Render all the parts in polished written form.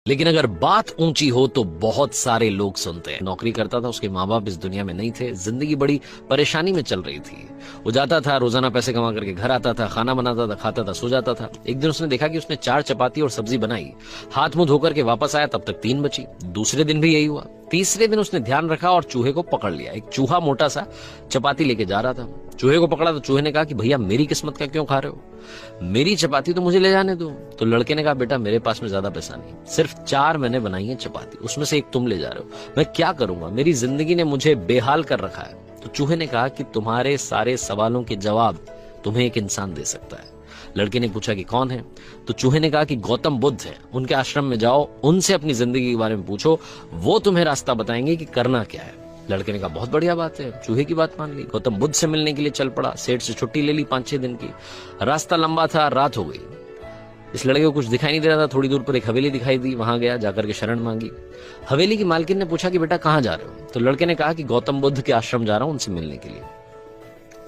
लेकिन अगर बात ऊंची हो तो बहुत सारे लोग सुनते हैं। नौकरी करता था, उसके माँ बाप इस दुनिया में नहीं थे, जिंदगी बड़ी परेशानी में चल रही थी। वो जाता था, रोजाना पैसे कमा करके घर आता था, खाना बनाता था, खाता था, सो जाता था। एक दिन उसने देखा कि उसने 4 चपाती और सब्जी बनाई, हाथ मुंह धोकर के वापस आया, तब तक 3 बची। दूसरे दिन भी यही हुआ। तीसरे दिन उसने ध्यान रखा और चूहे को पकड़ लिया। एक चूहा मोटा सा चपाती लेके जा रहा था, चूहे को पकड़ा तो चूहे ने कहा कि भैया मेरी किस्मत का क्यों खा रहे हो, मेरी चपाती तो मुझे ले जाने दो। तो लड़के ने कहा बेटा मेरे पास में ज्यादा पैसा नहीं, सिर्फ 4 मैंने बनाई है चपाती, उसमें से एक तुम ले जा रहे हो, मैं क्या करूंगा, मेरी जिंदगी ने मुझे बेहाल कर रखा है। तो चूहे ने कहा कि तुम्हारे सारे सवालों के जवाब तुम्हें एक इंसान दे सकता है। लड़के ने पूछा कि कौन है? तो चूहे ने कहा कि गौतम बुद्ध है, उनके आश्रम में जाओ, उनसे अपनी जिंदगी के बारे में पूछो, वो तुम्हें रास्ता बताएंगे कि करना क्या है। लड़के ने कहा बहुत बढ़िया बात है, चूहे की बात मान ली। गौतम बुद्ध से मिलने के लिए चल पड़ा, सेठ से छुट्टी ले ली 5-6 दिन की। रास्ता लंबा था, रात हो गई। इस लड़के को कुछ दिखाई नहीं दे रहा था। थोड़ी दूर पर एक हवेली दिखाई दी, वहां गया, जाकर के शरण मांगी। हवेली की मालकिन ने पूछा कि बेटा कहाँ जा रहे हो? तो लड़के ने कहा कि गौतम बुद्ध के आश्रम जा रहा हूं, उनसे मिलने के लिए।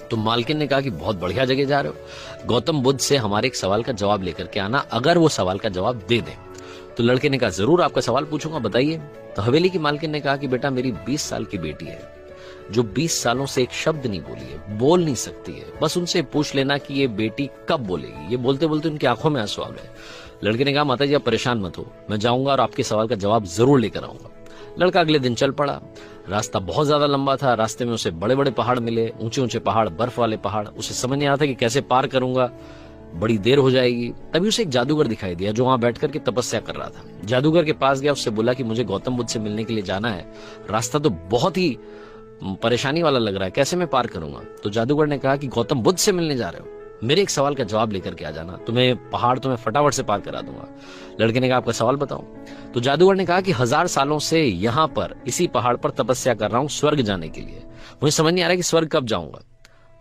तो मालकिन ने कहा कि बहुत बढ़िया जगह जा रहे हो, गौतम बुद्ध से हमारे एक सवाल का जवाब लेकर के आना, अगर वो सवाल का जवाब दे दें। तो लड़के ने कहा जरूर आपका सवाल पूछूंगा, बताइए। तो हवेली की मालकिन ने कहा कि बेटा मेरी 20 साल की बेटी है, जो 20 सालों से एक शब्द नहीं बोली है, बोल नहीं सकती है। बस उनसे पूछ लेना कि ये बेटी कब बोलेगी। ये बोलते बोलते उनकी आंखों में आंसू आ गए। लड़के ने कहा माता जी आप परेशान मत हो, मैं जाऊंगा और आपके सवाल का जवाब जरूर लेकर आऊंगा। लड़का अगले दिन चल पड़ा। रास्ता बहुत ज्यादा लंबा था, रास्ते में उसे बड़े बड़े पहाड़ मिले, ऊंचे ऊंचे पहाड़, बर्फ वाले पहाड़। उसे समझ नहीं आता कि कैसे पार करूंगा, बड़ी देर हो जाएगी। तभी उसे एक जादूगर दिखाई दिया जो वहां बैठ करके तपस्या कर रहा था। जादूगर के पास गया, उससे बोला कि मुझे गौतम बुद्ध से मिलने के लिए जाना है, रास्ता तो बहुत ही परेशानी वाला लग रहा है, कैसे मैं पार करूंगा? तो जादूगर ने कहा कि गौतम बुद्ध से मिलने जा रहे हो, मेरे एक सवाल का जवाब लेकर के आ जाना, तुम्हें फटाफट से पार करा दूंगा। लड़के ने कहा आपका सवाल बताओ। तो जादूगर ने कहा कि 1000 सालों से यहाँ पर इसी पहाड़ पर तपस्या कर रहा हूँ स्वर्ग जाने के लिए, मुझे समझ नहीं आ रहा कि स्वर्ग कब जाऊंगा।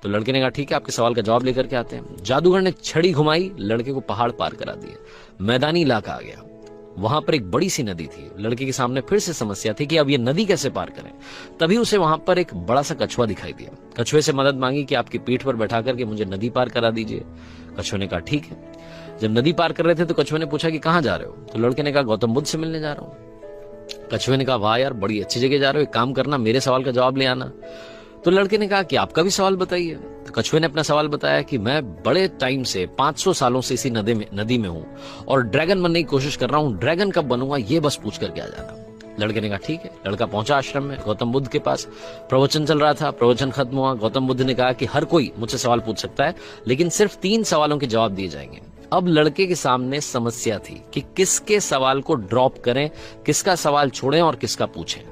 तो लड़के ने कहा ठीक है आपके सवाल का जवाब लेकर के आते हैं। जादूगर ने छड़ी घुमाई, लड़के को पहाड़ पार करा दिए, मैदानी इलाका आ गया। वहां पर एक बड़ी सी नदी थी। लड़के के सामने फिर से समस्या थी कि अब ये नदी कैसे पार करें। तभी उसे वहां पर एक बड़ा सा कछुआ दिखाई दिया। कछुए से मदद मांगी कि आपकी पीठ पर बैठा करके मुझे नदी पार करा दीजिए। कछुए ने कहा ठीक है। जब नदी पार कर रहे थे तो कछुए ने पूछा कि कहाँ जा रहे हो? तो लड़के ने कहा गौतम बुद्ध से मिलने जा रहा हूँ। कछुए ने कहा वाह यार बड़ी अच्छी जगह जा रहे हो, एक काम करना मेरे सवाल का जवाब ले आना। तो लड़के ने कहा कि आपका भी सवाल बताइए। तो कछुए ने अपना सवाल बताया कि मैं बड़े टाइम से 500 सालों से इसी नदी में हूं और ड्रैगन बनने की कोशिश कर रहा हूं, ड्रैगन कब बनूंगा ये बस पूछ करके आ जाना। लड़के ने कहा ठीक है। लड़का पहुंचा आश्रम में, गौतम बुद्ध के पास। प्रवचन चल रहा था, प्रवचन खत्म हुआ। गौतम बुद्ध ने कहा कि हर कोई मुझसे सवाल पूछ सकता है, लेकिन सिर्फ 3 सवालों के जवाब दिए जाएंगे। अब लड़के के सामने समस्या थी कि किसके सवाल को ड्रॉप करें, किसका सवाल छोड़ें और किसका पूछें।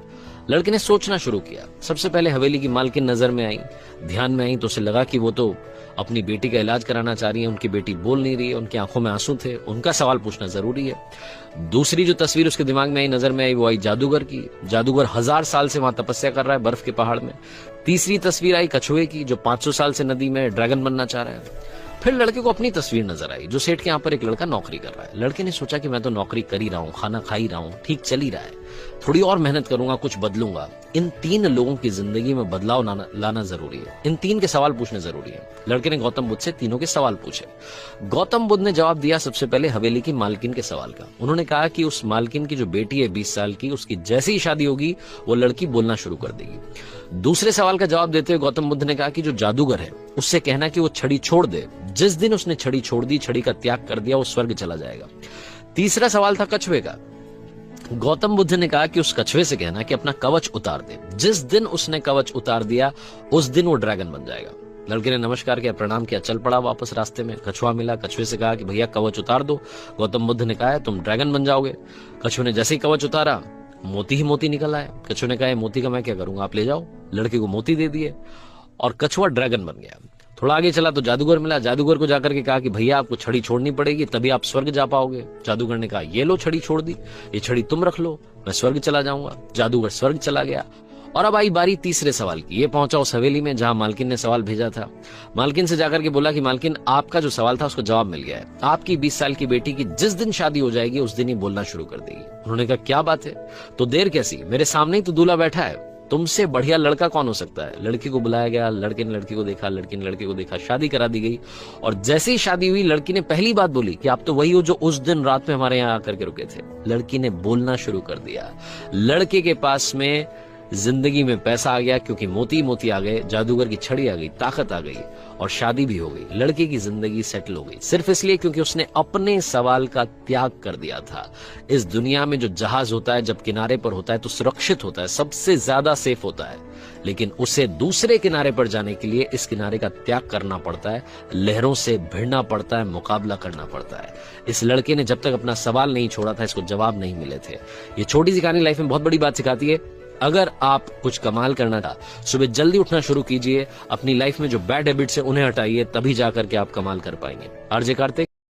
लड़के ने सोचना शुरू किया। सबसे पहले हवेली की मालकिन नजर में आई, ध्यान में आई, तो उसे लगा कि वो तो अपनी बेटी का इलाज कराना चाह रही है, उनकी बेटी बोल नहीं रही है, उनकी आंखों में आंसू थे, उनका सवाल पूछना जरूरी है। दूसरी जो तस्वीर उसके दिमाग में आई, नजर में आई, वो आई जादूगर की। जादूगर 1000 साल से वहां तपस्या कर रहा है बर्फ के पहाड़ में। तीसरी तस्वीर आई कछुए की, जो 500 साल से नदी में ड्रैगन बनना चाह रहा है। फिर लड़के को अपनी तस्वीर नजर आई, जो सेठ के यहाँ पर एक लड़का नौकरी कर रहा है। लड़के ने सोचा कि मैं तो नौकरी कर ही रहा हूँ, खाना खा ही रहा हूँ, ठीक चल ही रहा है, थोड़ी और मेहनत करूंगा, कुछ बदलूंगा। इन 3 लोगों की जिंदगी में बदलाव लाना जरूरी है, इन 3 के सवाल पूछने जरूरी है। लड़के ने गौतम बुद्ध से तीनों के सवाल पूछे। गौतम बुद्ध ने जवाब दिया सबसे पहले हवेली की मालकिन के सवाल का। उन्होंने कहा कि उस मालकिन की जो बेटी है 20 साल की, उसकी जैसे ही शादी होगी वो लड़की बोलना शुरू कर देगी। दूसरे सवाल का जवाब देते हुए गौतम बुद्ध ने कहा कि जो जादूगर है उससे कहना कि वो छड़ी छोड़ दे, जिस दिन उसने छड़ी छोड़ दी, छड़ी का त्याग कर दिया, वो स्वर्ग चला जाएगा। तीसरा सवाल था कछुए का। गौतम बुद्ध ने कहा कि उस कछुए से कहना कि अपना कवच उतार दे, जिस दिन उसने कवच उतार दिया उस दिन वो ड्रैगन बन जाएगा। लड़के ने नमस्कार किया, प्रणाम किया, चल पड़ा वापस। रास्ते में कछुआ मिला, कछुए से कहा कि भैया कवच उतार दो। गौतम बुद्ध ने कहा तुम ड्रैगन बन जाओगे। कछुए ने जैसे ही कवच उतारा मोती ही मोती निकल आए। कछुए ने कहा मोती का मैं क्या करूंगा, आप ले जाओ। लड़के को मोती दे दिए और कछुआ ड्रैगन बन गया। थोड़ा आगे चला तो जादूगर मिला। जादूगर को जाकर के कहा कि भैया आपको छड़ी छोड़नी पड़ेगी, तभी आप स्वर्ग जा पाओगे। जादूगर ने कहा ये लो छड़ी छोड़ दी, ये छड़ी तुम रख लो, मैं स्वर्ग चला जाऊंगा। जादूगर स्वर्ग चला गया। और अब आई बारी तीसरे सवाल की। ये पहुंचा उस हवेली में जहां मालकिन ने सवाल भेजा था। मालकिन से जाकर के बोला कि मालकिन आपका जो सवाल था उसको जवाब मिल गया है, आपकी 20 साल की बेटी की जिस दिन शादी हो जाएगी उस दिन ही बोलना शुरू कर देगी। उन्होंने कहा क्या बात है, तो देर कैसी, मेरे सामने ही तो दूल्हा बैठा है, तुमसे बढ़िया लड़का कौन हो सकता है। लड़की को बुलाया गया, लड़के ने लड़की को देखा, लड़की ने लड़के को देखा, शादी करा दी गई। और जैसे ही शादी हुई, लड़की ने पहली बात बोली कि आप तो वही हो जो उस दिन रात में हमारे यहाँ आकर के रुके थे। लड़की ने बोलना शुरू कर दिया। लड़के के पास में जिंदगी में पैसा आ गया, क्योंकि मोती मोती आ गए, जादूगर की छड़ी आ गई, ताकत आ गई, और शादी भी हो गई। लड़के की जिंदगी सेटल हो गई, सिर्फ इसलिए क्योंकि उसने अपने सवाल का त्याग कर दिया था। इस दुनिया में जो जहाज होता है, जब किनारे पर होता है तो सुरक्षित होता है, सबसे ज्यादा सेफ होता है, लेकिन उसे दूसरे किनारे पर जाने के लिए इस किनारे का त्याग करना पड़ता है, लहरों से भिड़ना पड़ता है, मुकाबला करना पड़ता है। इस लड़के ने जब तक अपना सवाल नहीं छोड़ा था, इसको जवाब नहीं मिले थे। ये छोटी सी कहानी लाइफ में बहुत बड़ी बात सिखाती है। अगर आप कुछ कमाल करना था, सुबह जल्दी उठना शुरू कीजिए, अपनी लाइफ में जो बैड हैबिट्स है उन्हें हटाइए, तभी जाकर के आप कमाल कर पाएंगे। आरजे कार्तिक।